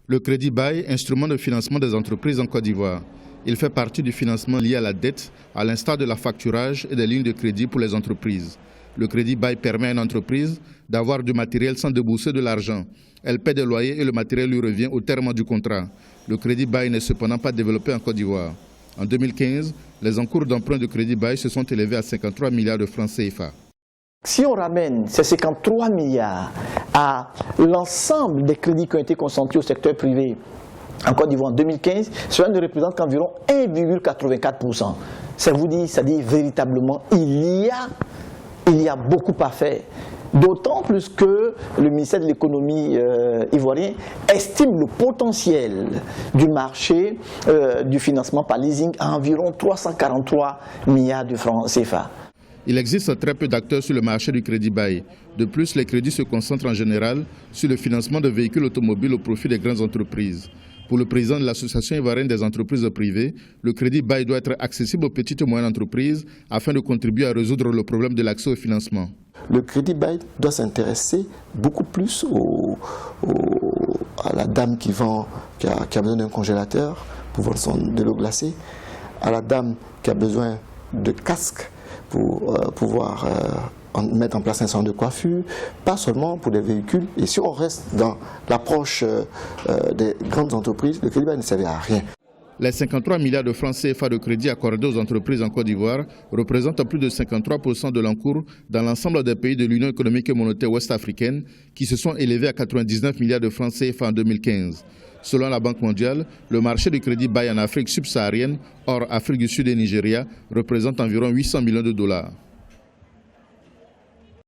Le crédit bail, instrument de financement des entreprises en Côte d'Ivoire. Il fait partie du financement lié à la dette, à l'instar de la facturage et des lignes de crédit pour les entreprises. Le crédit bail permet à une entreprise d'avoir du matériel sans débourser de l'argent. Elle paie des loyers et le matériel lui revient au terme du contrat. Le crédit bail n'est cependant pas développé en Côte d'Ivoire. En 2015, les encours d'emprunt de crédit bail se sont élevés à 53 milliards de francs CFA. Si on ramène ces 53 milliards à l'ensemble des crédits qui ont été concentrés au secteur privé en Côte d'Ivoire en 2015, cela ne représente qu'environ 1,84%. Ça vous dit, ça dit véritablement, il y a beaucoup à faire. D'autant plus que le ministère de l'économie ivoirien estime le potentiel du marché du financement par leasing à environ 343 milliards de francs CFA. Il existe très peu d'acteurs sur le marché du crédit bail. De plus, les crédits se concentrent en général sur le financement de véhicules automobiles au profit des grandes entreprises. Pour le président de l'Association ivoirienne des entreprises privées, le crédit bail doit être accessible aux petites et moyennes entreprises afin de contribuer à résoudre le problème de l'accès au financement. Le crédit bail doit s'intéresser beaucoup plus à la dame qui a besoin d'un congélateur pour vendre de l'eau glacée, à la dame qui a besoin de casque pour pouvoir mettre en place un centre de coiffure, pas seulement pour des véhicules. Et si on reste dans l'approche des grandes entreprises, le crédit bail ne servait à rien. Les 53 milliards de francs CFA de crédit accordés aux entreprises en Côte d'Ivoire représentent plus de 53% de l'encours dans l'ensemble des pays de l'Union économique et monétaire ouest-africaine qui se sont élevés à 99 milliards de francs CFA en 2015. Selon la Banque mondiale, le marché du crédit bail en Afrique subsaharienne, hors Afrique du Sud et Nigeria, représente environ 800 millions de dollars.